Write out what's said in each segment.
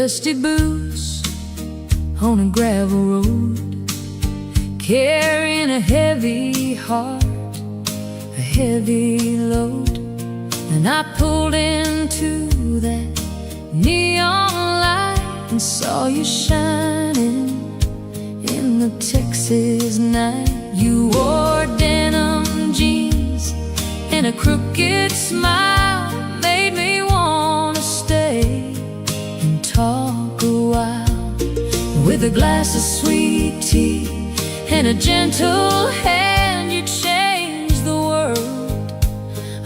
dusty boots on a gravel road, carrying a heavy heart, a heavy load. And I pulled into that neon light and saw you shining in the Texas night. You wore denim jeans and a crooked smile made me wanna stay and talk a while. With a glass of sweet tea and a gentle hand, you changed the world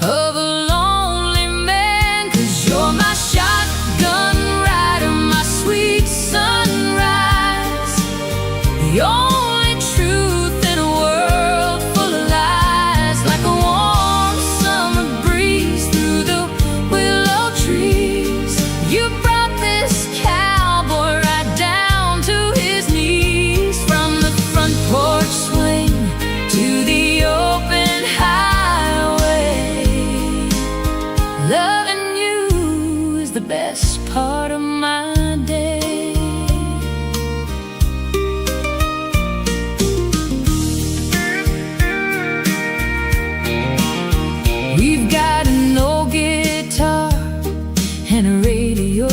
of a lonely man. 'Cause you're my shotgun rider, my sweet sunrise, the only truth in a world full of lies. Like a warm summer breeze through the willow trees, you brought this cowboy right down to his knees. From the front porch swing to the open highway, loving you is the best part of my day. We've got an old guitar and a radio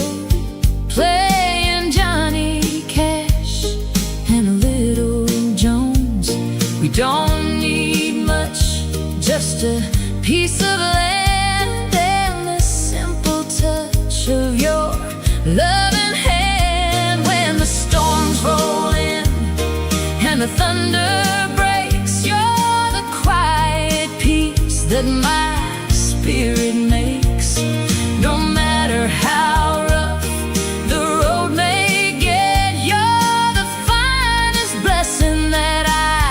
playing Johnny Cash and a little Jones. We don't need much, just a piece of land and the simple touch of your loving hand. When the storms roll in and the thunder breaks, you're the quiet peace that my spirit makes. No matter how rough the road may get, you're the finest blessing that I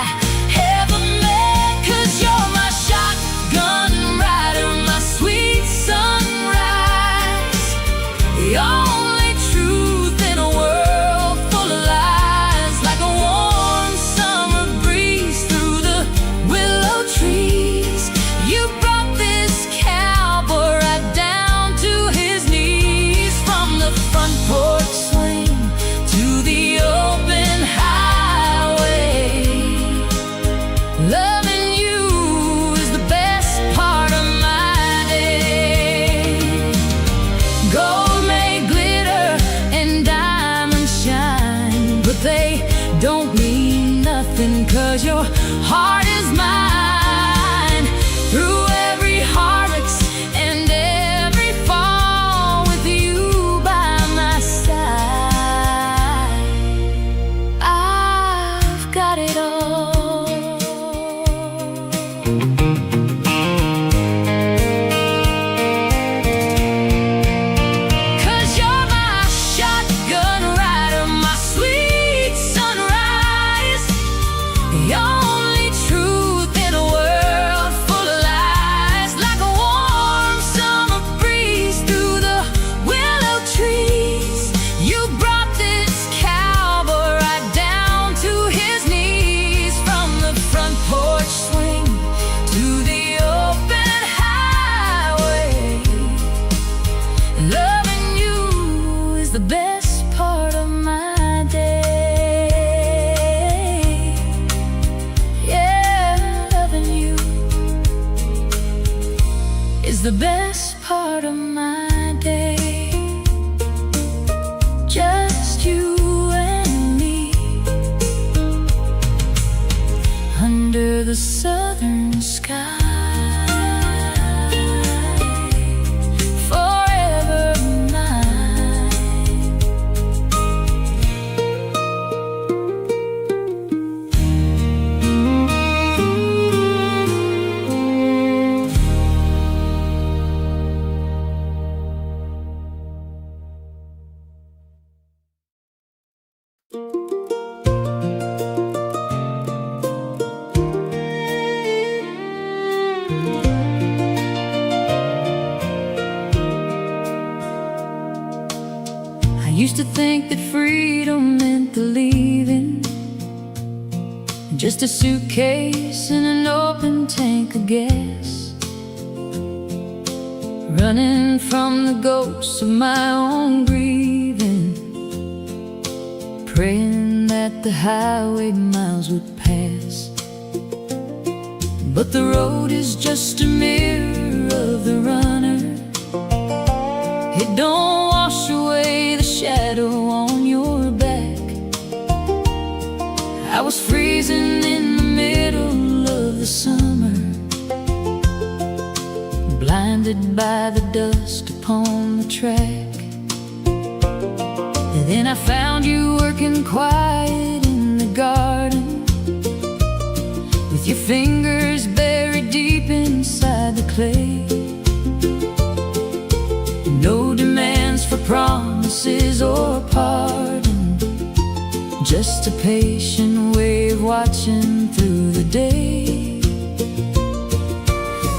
ever met. 'Cause you're my shotgun rider, my sweet sunrise, the only truth in a world full of lies. Like a warm summer breeze through the willow trees, you brought this cowboy right down to his knees. From the front porch swing to the open highway, loving you is the best part of my day. Gold may glitter and diamonds shine, but they don't mean nothing 'cause your heart is mine. Through every heartache and every fall, with you by my side, I've got it all. 'Cause you're my shotgun rider, my sweet sunrise, the only truth in a world full of lies. Like a warm summer breeze through the willow trees, you brought this cowboy right down to his knees. From the front porch swing to the open highway, loving you is the best part of my day. Yeah, loving you is the best part of my day. Just you and me under the southern sky, forever mine. I used to think that freedom meant the leaving, just a suitcase and an open tank of gas. running from the ghosts of my own grieving. praying that the highway miles would pass. But the road is just a mirror of the runner. It don't wash away the shadow on your back. I was freezing in the middle of the summer, blinded by the dust upon the track. And then I found you working quiet in the garden, with your fingers buried deep inside the clay. No demands for promises or pardon, just a patient way of watching through the day.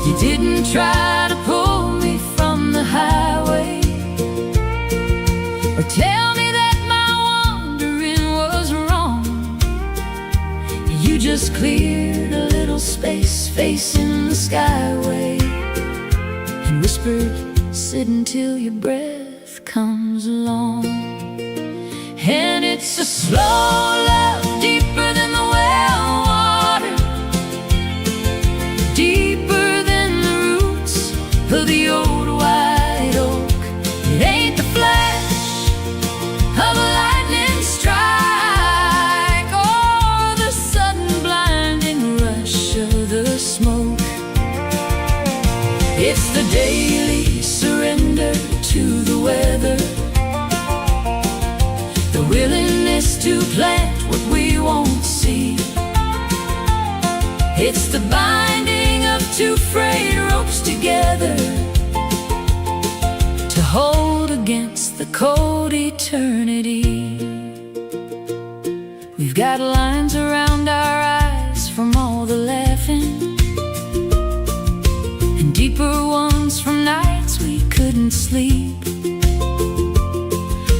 You didn't try to pull me from the highway, or tell me that my wandering was wrong. You just cleared a little space facing the skyway, and whispered, sit until your breath comes along. And it's a slow love, deeper than the well water, deeper than the roots of the old white oak. It ain't the flash of a lightning strike, or the sudden blinding rush of the smoke. It's the daily surrender to the weather, the willingness to plant what we won't see. It's the binding of two frayed ropes together, to hold against the cold eternity. We've got lines around our eyes from all the laughing, and deeper ones from nights we couldn't sleep,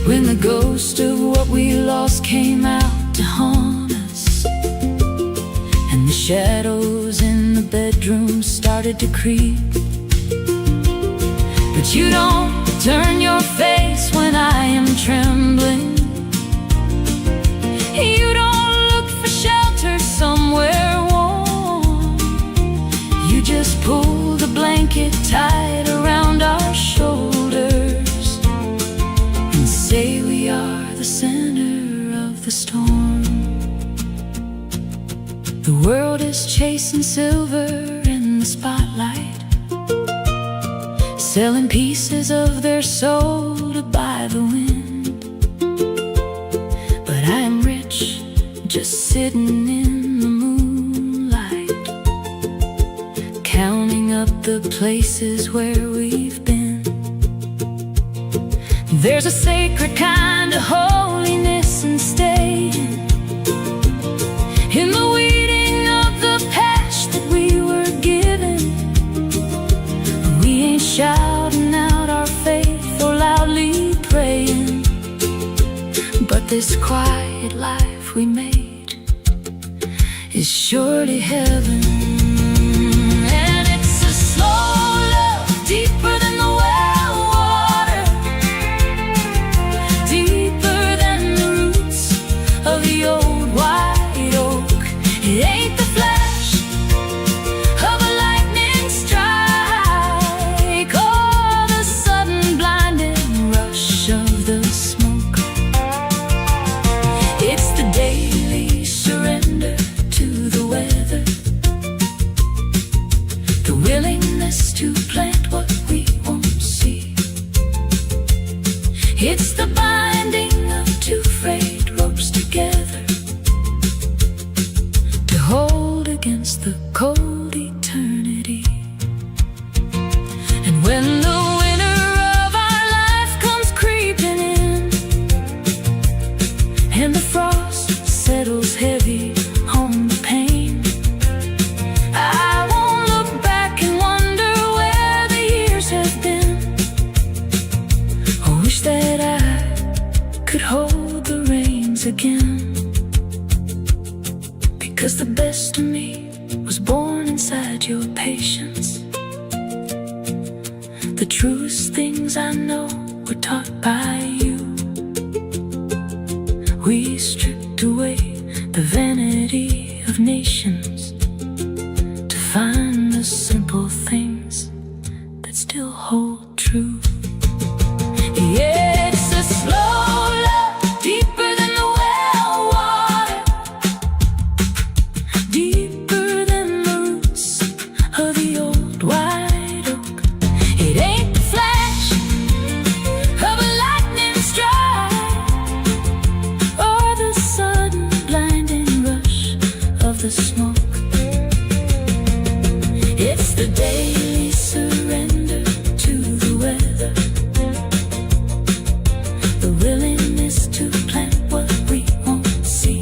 when the ghost of what we lost came out to haunt us, and the shadows in the bedroom started to creep. But you don't turn your face when I am trembling. You don't look for shelter somewhere warm. You just pull the blanket tight around our shoulders, and say we are the center of the storm. The world is chasing silver in the spotlight, selling pieces of their soul to buy the wind. But I am rich, just sitting in the moonlight, counting up the places where we've been. There's a sacred kind of holiness in staying in the weeding of the patch that we were given. We ain't shouting out our faith or loudly praying, but this quiet life we made is surely heaven. And it's a slow love, deeper than the well water, deeper than the roots of the old white oak. It ain't the flash of a lightning strike, or the sudden blinding rush of the smoke. It's the daily surrender to the weather, the willingness to plant what we won't see. It's the binding of two frayed ropes together, to hold against the cold eternity. And when the winter of our life comes creeping in, and the frost settles heavy on the pain, I won't look back and wonder where the years have been. I wish that I could hold the reins again, because the best of me was born inside your patience. The truest things I know were taught by you. We find the simple things that still hold true. Yeah, it's a slow love, deeper than the well water, deeper than the roots of the old white oak. It ain't the flash of a lightning strike or the sudden blinding rush of the smoke. It's the daily surrender to the weather, the willingness to plant what we won't see.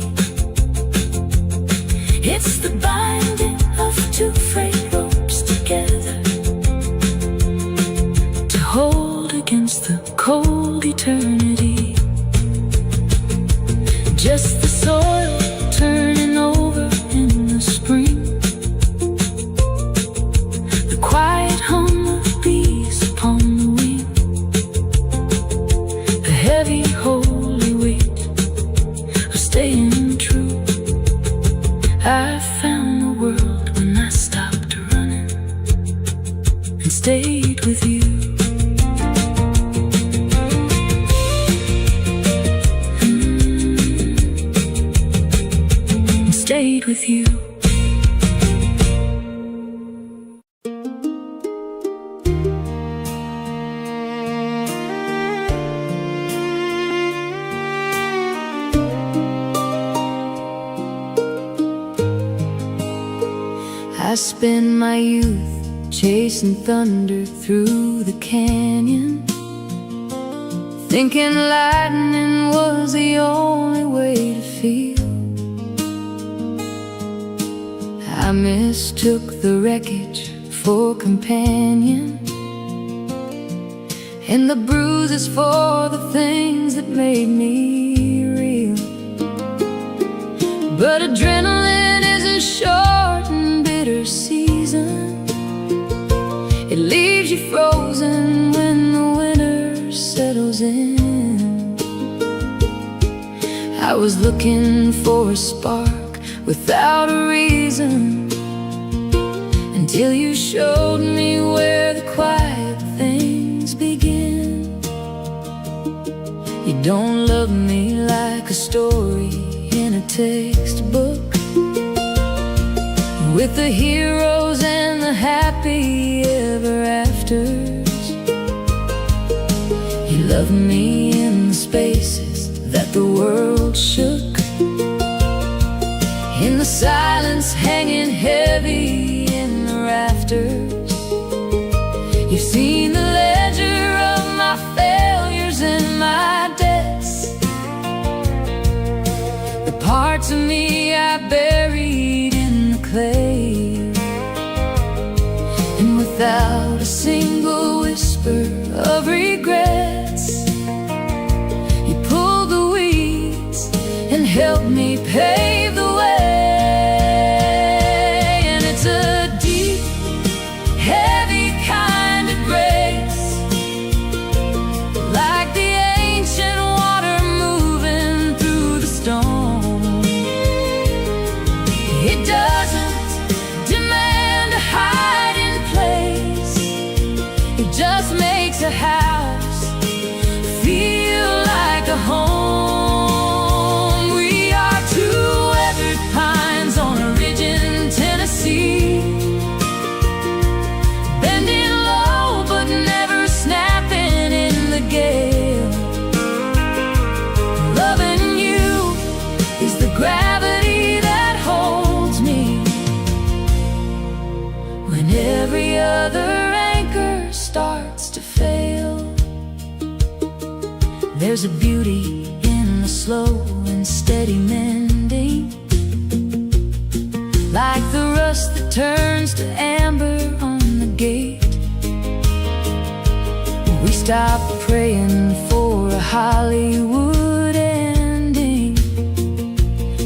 It's the binding of two frayed ropes together to hold against the cold eternity. Just the soil turning over in the spring, the quiet hum of bees upon the wing, the heavy holy weight of staying true. I found the world when I stopped running and stayed with you. Stayed with you. I spent my youth chasing thunder through the canyon, thinking lightning was the only way to feel. I mistook the wreckage for companion, and the bruises for the things that made me real. But adrenaline is a short and bitter season. It leaves you frozen when the winter settles in. I was looking for a spark without a reason, until you showed me where the quiet things begin. You don't love me like a story in a textbook, with the heroes and the happy ever afters. You love me in the spaces that the world shook, in the silence hanging heavy in the rafters. You've seen the ledger of my failures and my debts, the parts of me I buried in the clay. And without a single whisper of regrets, you pulled the weeds and helped me pave the way. Just makes a house feel like a home. We are two weathered pines on a ridge in Tennessee, bending low but never snapping in the gale. Loving you is the gravity that holds me when every other starts to fail. There's a beauty in the slow and steady mending, like the rust that turns to amber on the gate. We stopped praying for a Hollywood ending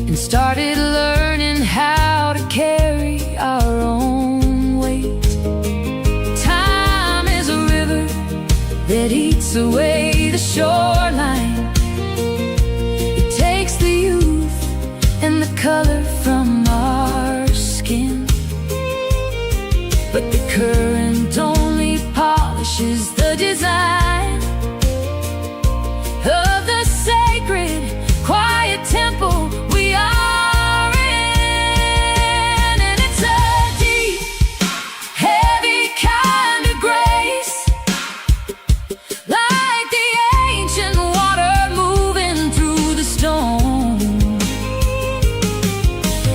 and started learning how to carry our own weight. That eats away the shoreline. It takes the youth and the color from our skin but the current only polishes the design of the sacred, quiet temple we are in. And it's a deep, heavy kind of grace, like the ancient water moving through the stone.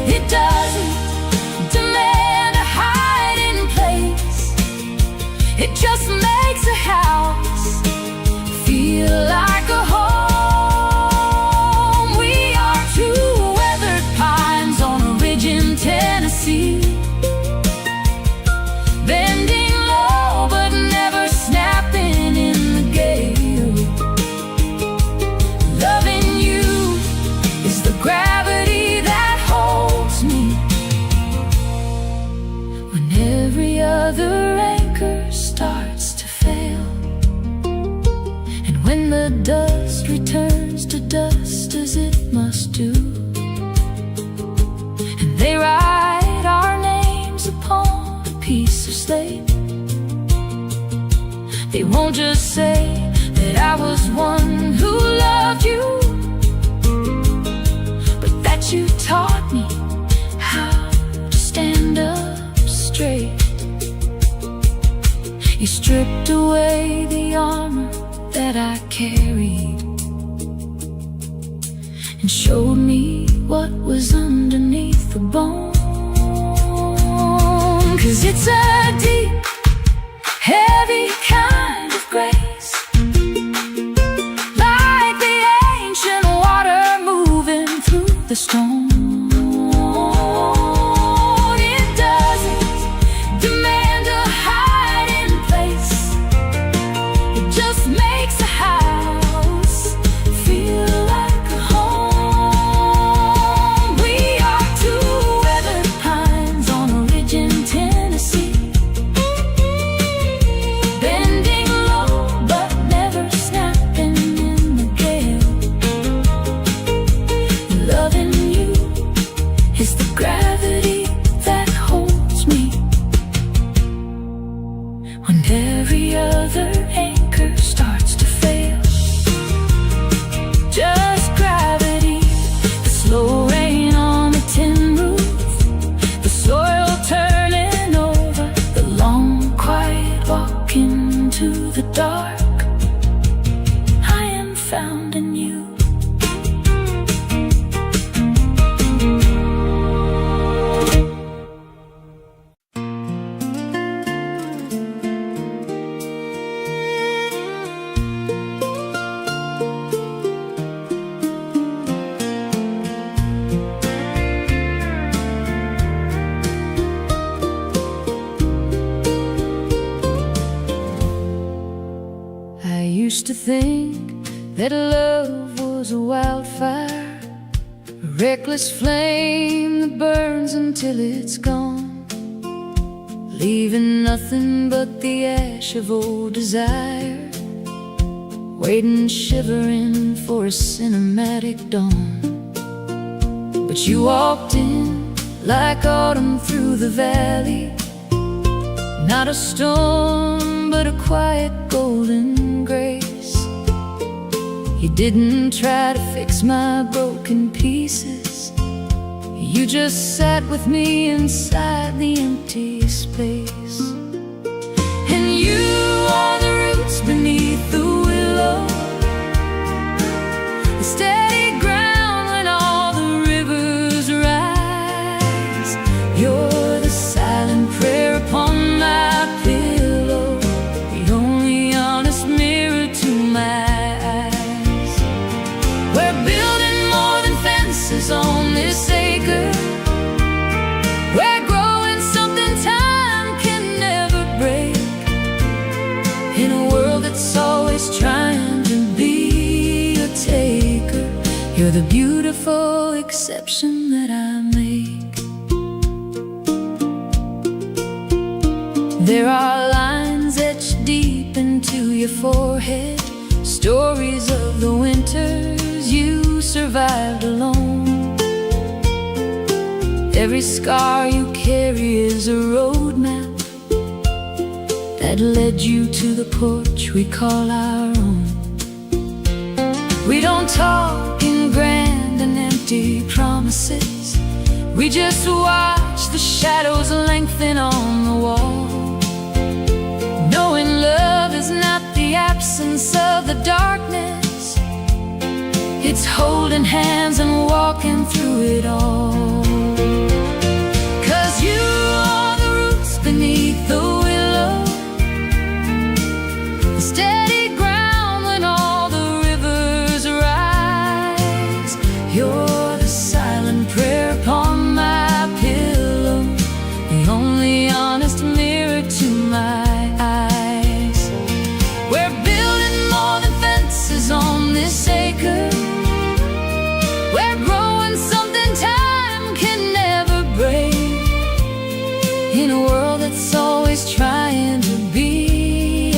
It doesn't demand a hiding place, it just makes a house feel like a home. We are two weathered pines on a ridge in Tennessee, bending low but never snapping in the gale. Loving you is the gravity that holds me when every other anchor starts to fail, and when the dust returns to dust as it must do, and they write our names upon a piece of slate. They won't just say that I was one who loved you, but that you taught me how to stand up straight. You stripped away the armor that I carried and showed me what was underneath the bone. 'Cause it's a deep, heavy kind of grace, like the ancient water moving through the stone. It doesn't demand a hiding place, it just makes a house feel like a home. We are two weathered pines on a ridge in Tennessee, bending low but never snapping in the gale. Loving you is the gravity that holds me when every other anchor starts to fail. Just gravity, the slow rain on the tin roof, the soil turning over, the long quiet walk into the dark. I am found in you. I used to think that love was a wildfire, a reckless flame that burns until it's gone, leaving nothing but the ash of old desire, waiting shivering for a cinematic dawn. But you walked in like autumn through the valley, not a storm but a quiet golden grace. You didn't try to fix my broken pieces, you just sat with me inside the empty space. And you are the roots beneath the willow, the steady ground when all the rivers rise. You're the silent prayer upon my pillow, the only honest mirror to my eyes. We're building more than fences on this acre, we're growing something time can never break, in a world that's always trying to be a taker. You're the beautiful exception that I make. There are lines etched deep into your forehead, stories of the winters you survived alone. Every scar you carry is a roadmap that led you to the porch we call our own. We don't talk in grand and empty promises. We just watch the shadows lengthen on the wall, knowing love is not the absence of the darkness. It's holding hands and walking through it all. 'Cause you are the roots beneath the willow, the steady ground when all the rivers rise. You're the silent prayer upon my pillow, the only honest mirror to my eyes. We're building more than fences on this acre. We're growing something time can never break. In a world that's always trying to be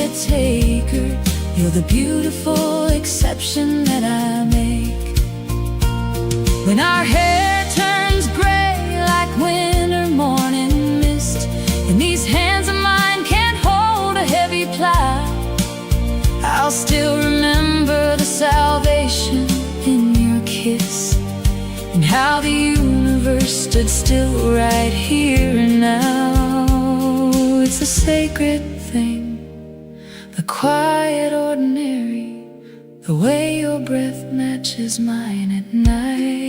a taker, you're the beautiful exception that I make. When our hair turns gray like winter morning mist, and these hands of mine can't hold a heavy plow, I'll still remember the salvation in your kiss, and how the universe stood still right here and now. It's a sacred thing, the quiet ordinary, the way your breath matches mine at night.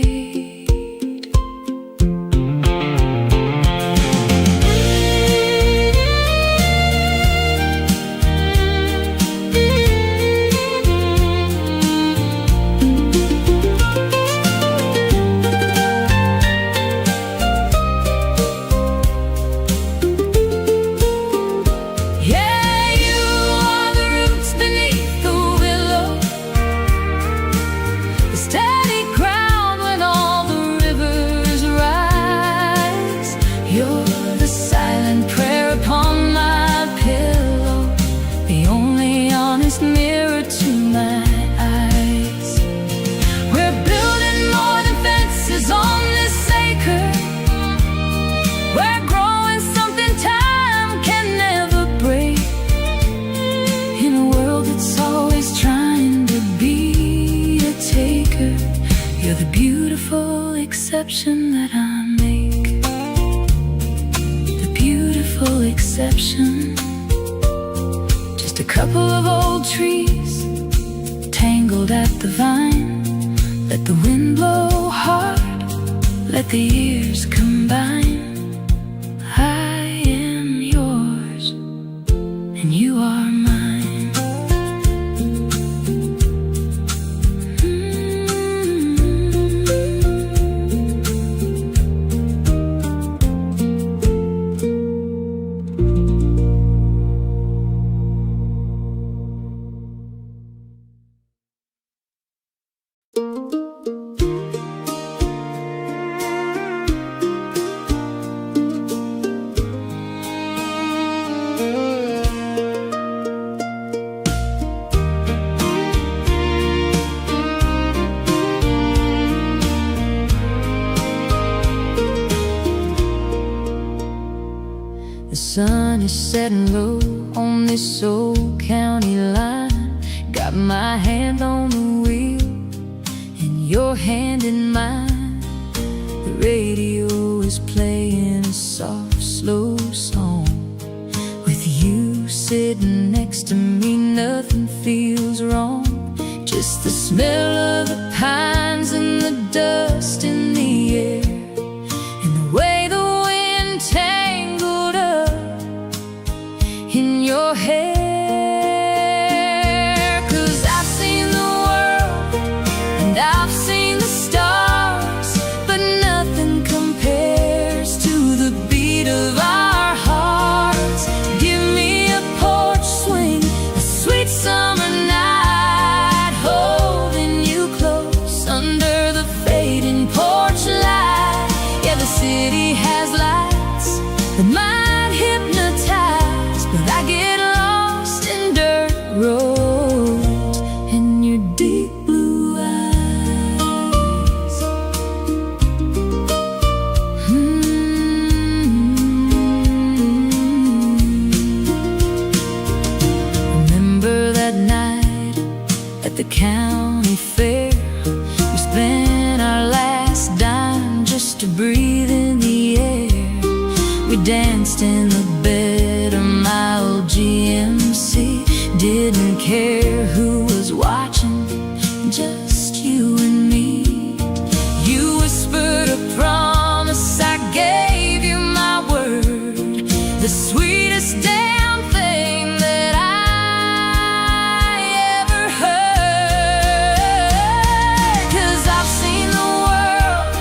Mirror to my eyes. We're building more than fences on this acre. We're growing something time can never break. In a world that's always trying to be a taker, you're the beautiful exception that I make. The beautiful exception. A couple of old trees tangled at the vine. Let the wind blow hard, let the years combine. I am yours and you are mine. The sun is setting low on this old county line. Got my hand on the wheel and your hand in mine. The radio is playing a soft, slow song. With you sitting next to me, nothing feels wrong. Just the smell of the pines and the dust in the air, and the way the wind tangled up in your hair. 'Cause I've seen the world and I've seen the stars, but nothing compares to the beat of our hearts. Give me a porch swing, a sweet summer night, holding you close under the fading pole. sweetest damn thing that I ever heard. 'Cause I've seen the world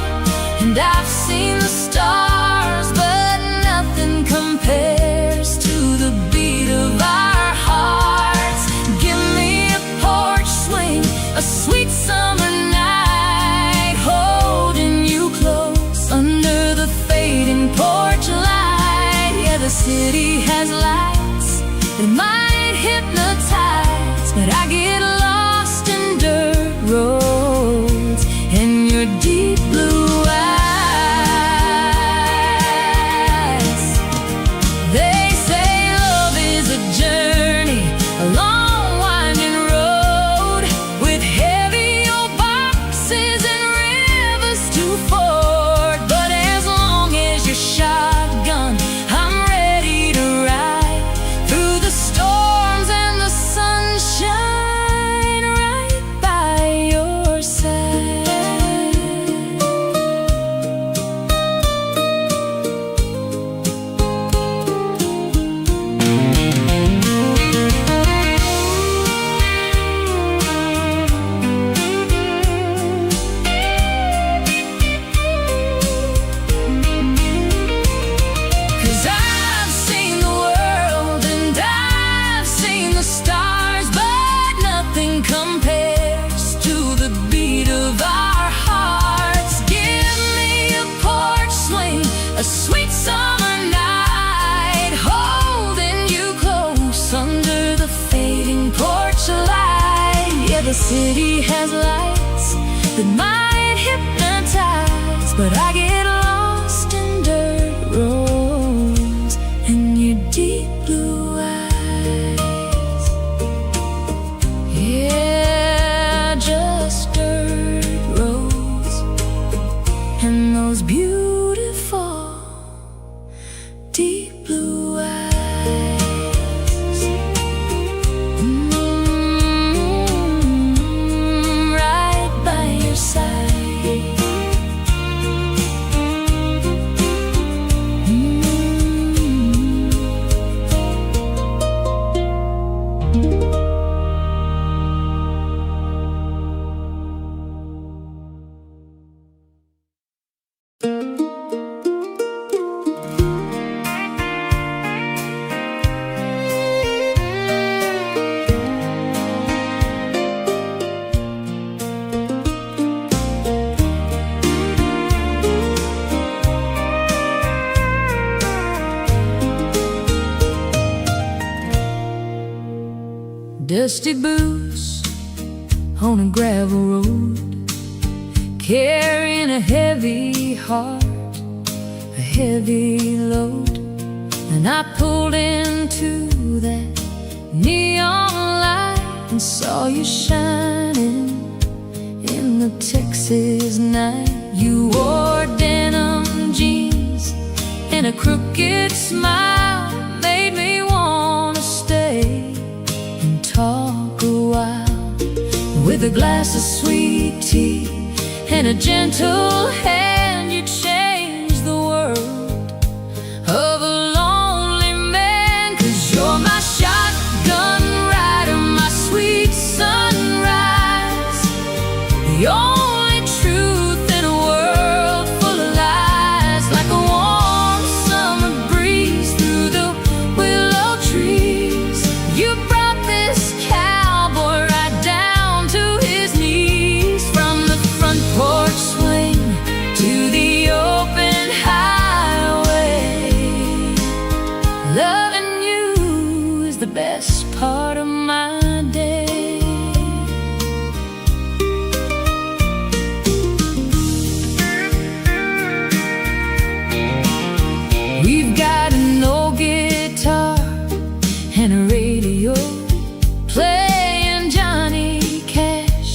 and I've seen the stars, but nothing compares to the beat of our hearts. Give me a porch swing, a sweet summer night, holding you close under the fading porch light. Yeah, the city has lights that might hypnotize, but I get lost in dirt roads and your deep blue eyes. They say love is a journey, a long winding road, with heavy old boxes and rivers to ford. But as long as you're shotgun, I'm ready to ride through the storms and the sunshine, right by your side. 'Cause I've seen the world and I've seen the stars, but nothing compares to the beat of our hearts. Give me a porch swing, a sweet summer night, holding you close under the fading porch light. Yeah, the city has lights that might hypnotize, but I get lost in dirt roads and your deep blue eyes. Yeah, just dirt roads and those beautiful deep blue eyes. Right by your side. Dusty boots on a gravel road, carrying a heavy heart, a heavy load. And I pulled into that neon light and saw you shining in the Texas night. You wore denim jeans and a crooked smile, made me wanna stay and talk a while. With a glass of sweet tea and a gentle hand, you changed the world of a lonely man. 'Cause you're my shotgun rider, my sweet sunrise, the only truth in a world full of lies. Like a warm summer breeze through the willow trees, you brought this cowboy right down to his knees. From the front porch swing to the open highway, loving you is the best part of my day. We've got an old guitar and a radio, playing Johnny Cash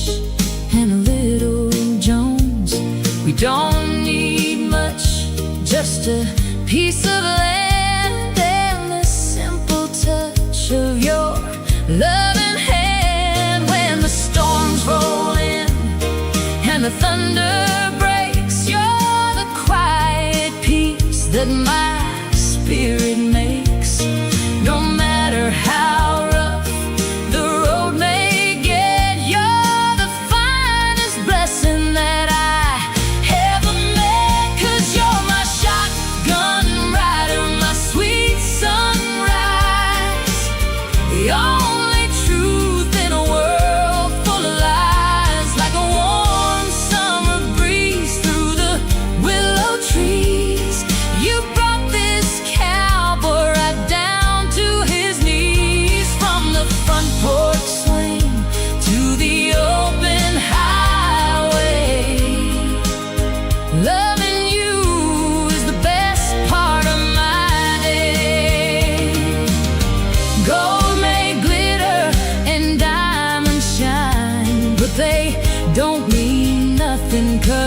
and a little Jones. We don't need much, just a piece of land and the simple touch of your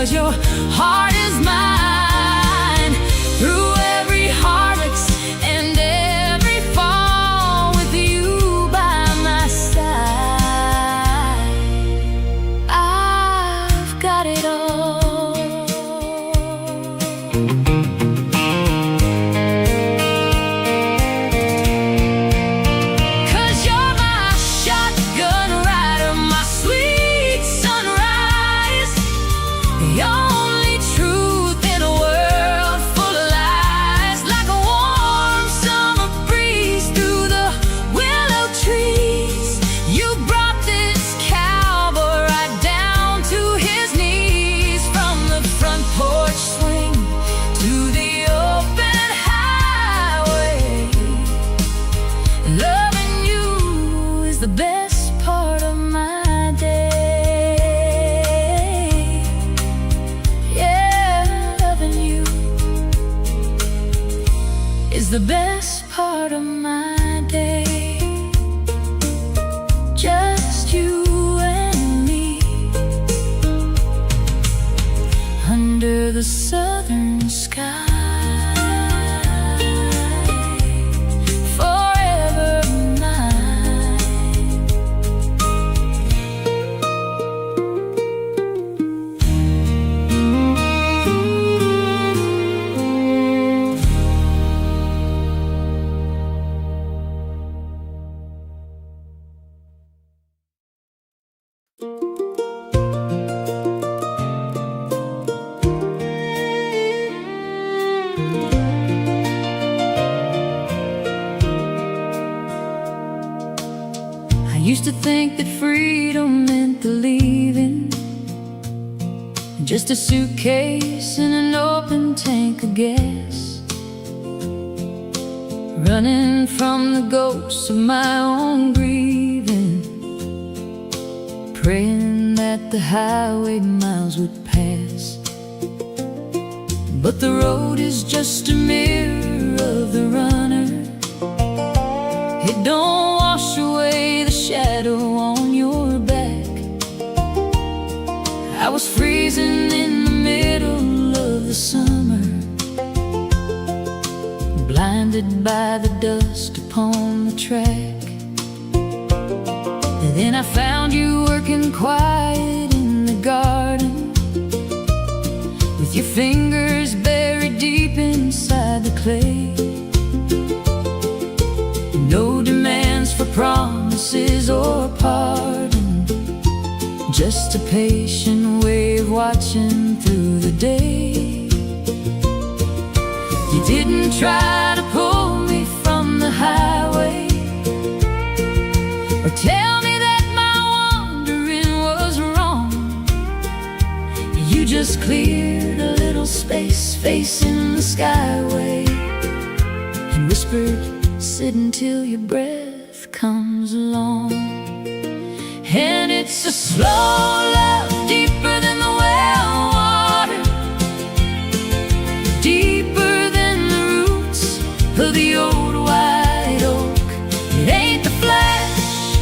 'cause your heart is mine. Through every heartache and every fall, with you by my side, I've got it all. The best part of my day. Yeah, loving you is the best part of my day. Just you and me under the southern sky. I used to think that freedom meant the leaving, just a suitcase and an open tank of gas, running from the ghosts of my own grieving, praying that the highway miles would pass. But the road is just a mirror of the runner. It don't wash away the shadow on your back. I was freezing in the middle of the summer, blinded by the dust upon the track. And then I found you working quiet in the garden, with your fingers buried deep inside the clay. No demands for promises or pardon, just a patient way of watching through the day. You didn't try to pull me from the highway, or tell me that my wandering was wrong. You just cleared a little space facing the skyway, and whispered, sit until your breath comes along. And it's a slow love, deeper than the well water, deeper than the roots of the old white oak. It ain't the flash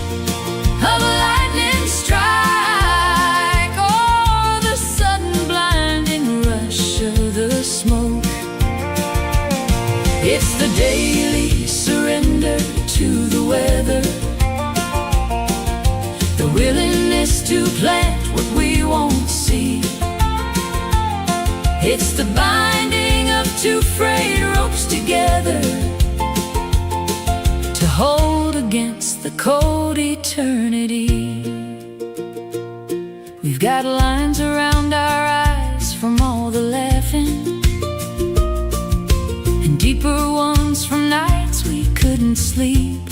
of a lightning strike, or the sudden blinding rush of the smoke. It's the daily surrender to the weather, the willingness to plant what we won't see. It's the binding of two frayed ropes together, to hold against the cold eternity. We've got lines around our eyes from all the laughing, and deeper ones from nights we couldn't sleep,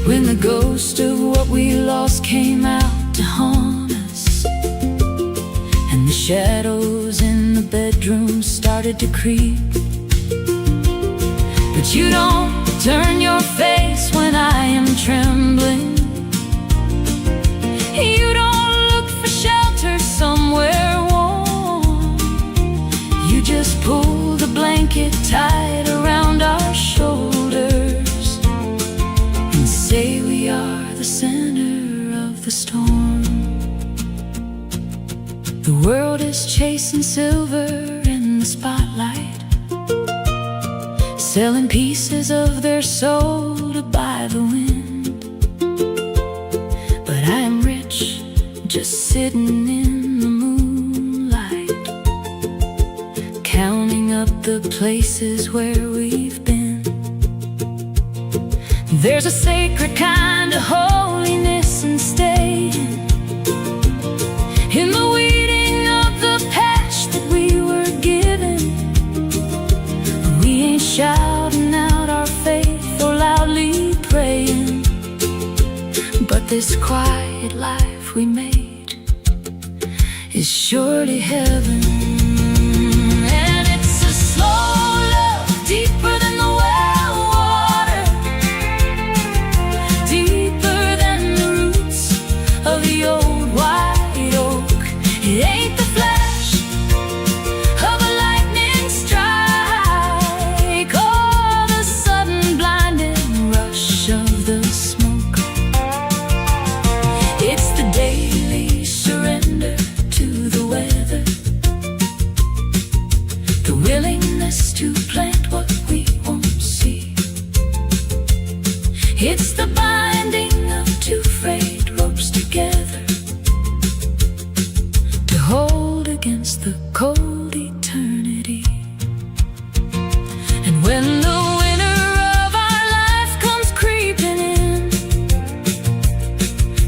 when the ghost of what we lost came out to haunt us, and the shadows in the bedroom started to creep. But you don't turn your face when I am trembling. You don't look for shelter somewhere warm. You just pull the blanket tight around our shoulders, and say we are the center of the storm. The chasing silver in the spotlight, selling pieces of their soul to buy the wind. But I am rich, just sitting in the moonlight, counting up the places where we've been. There's a sacred kind of holiness in staying in the weeding of the patch that we were given. We ain't shouting out our faith or loudly praying, but this quiet life we made is surely heaven. And it's a slow love, deeper than the well water, deeper than the roots of the old white oak. It ain't the flash of a lightning strike or the sudden blinding rush of the smoke. It's the daily surrender to the weather, the willingness to plant what we won't see. It's the binding of two frayed ropes together to hold against the cold eternity. And when the winter of our life comes creeping in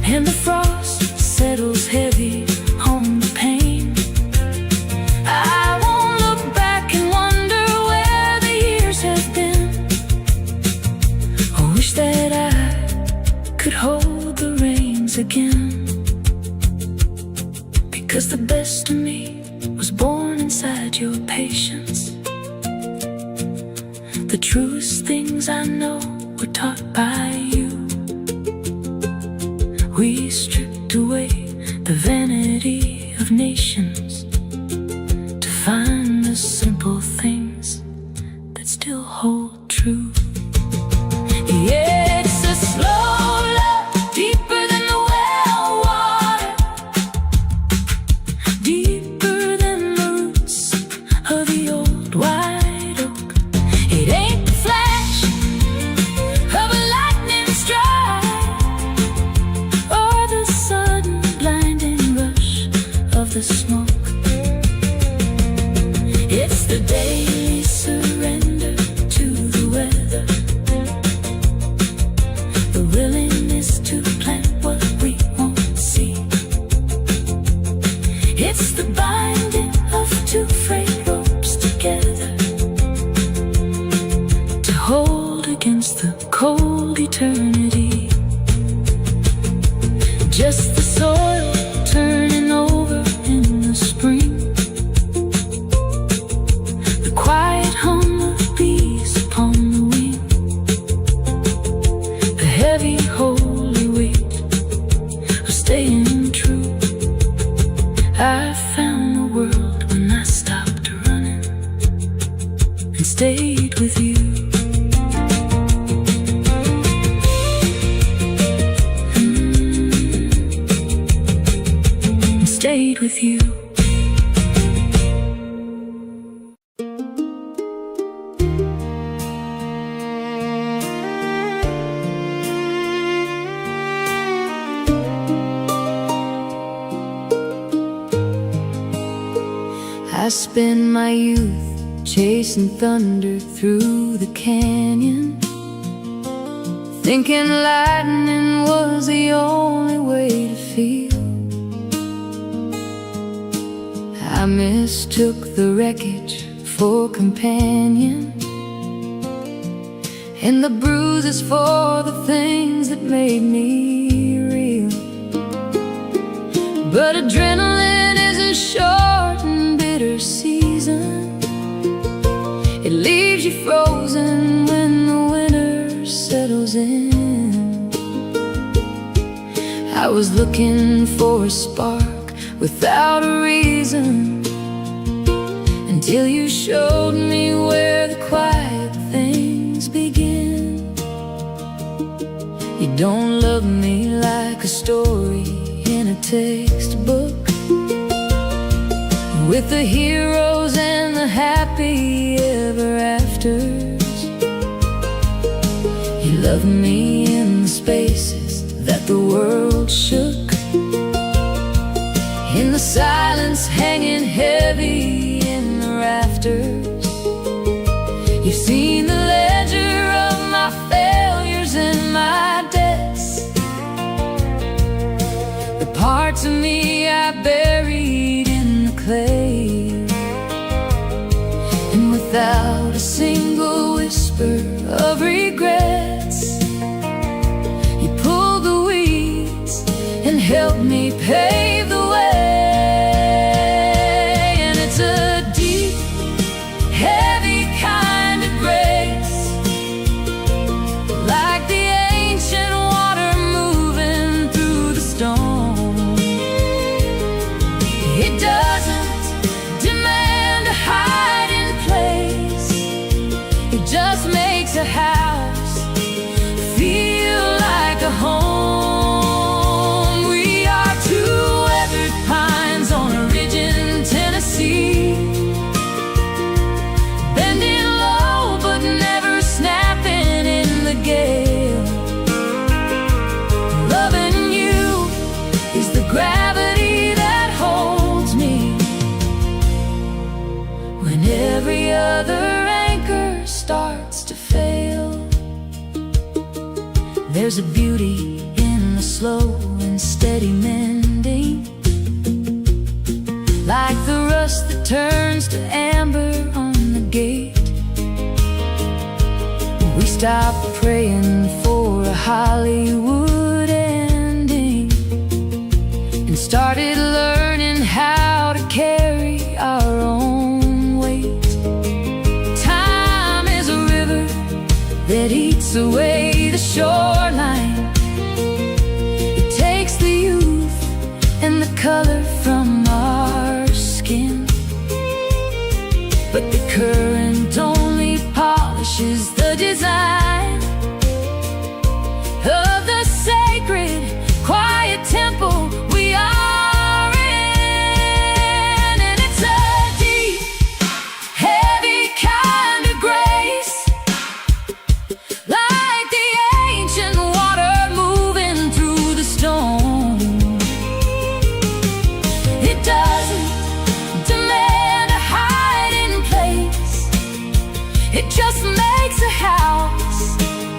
and the frost settles heavy on the pain, I won't look back and wonder where the years have been. I wish that I could hold the reins again, because the best of me was born inside your patience. The truest things I know were taught by you. We stripped away the vanity of nations to find the simple things that still hold true. Yeah, it's a slow love, deeper than the well water, deeper than the roots of the old white oak. It ain't the flash of a lightning strike or the sudden blinding rush of the smoke. It's the daily surrender to the weather, the willingness to plant what we won't see. It's the binding of two frayed ropes together to hold against the cold eternity. Just the soil turning over in the spring, the quiet hum of bees upon the wing, the heavy holy weight of staying true. I found the world when I stopped running and stayed with you. And stayed with you. I spent my youth chasing thunder through the canyon, thinking lightning was the only way to feel. I mistook the wreckage for companion, and the bruises for the things that made me real. But adrenaline is a short and bitter season. It leaves you frozen when the winter settles in. I was looking for a spark without a reason, until you showed me where the quiet things begin. You don't love me like a story in a textbook, with the heroes and the happy ever afters. He loved me in the spaces that the world shook, in the silence hanging heavy in the rafters. You've seen the ledger of my failures and my debts, the parts of me I buried in the clay. And without a single whisper of regrets, you pulled the weeds and helped me pave the way. And it's a deep, heavy kind of grace, like the ancient water moving through the stone. It doesn't demand a hiding place, it just makes a house feel like a home. We are two weathered pines on a ridge in Tennessee, bending low but never snapping in the gale. Loving you is the gravity that holds me when every other anchor starts to fail. There's a beauty in the slow and steady mending, like the rust that turns to amber on the gate. We stopped praying for a Hollywood ending and started learning how to carry our own weight. Time is a river that eats away the shoreline. It takes the youth and the color from our skin, but the curve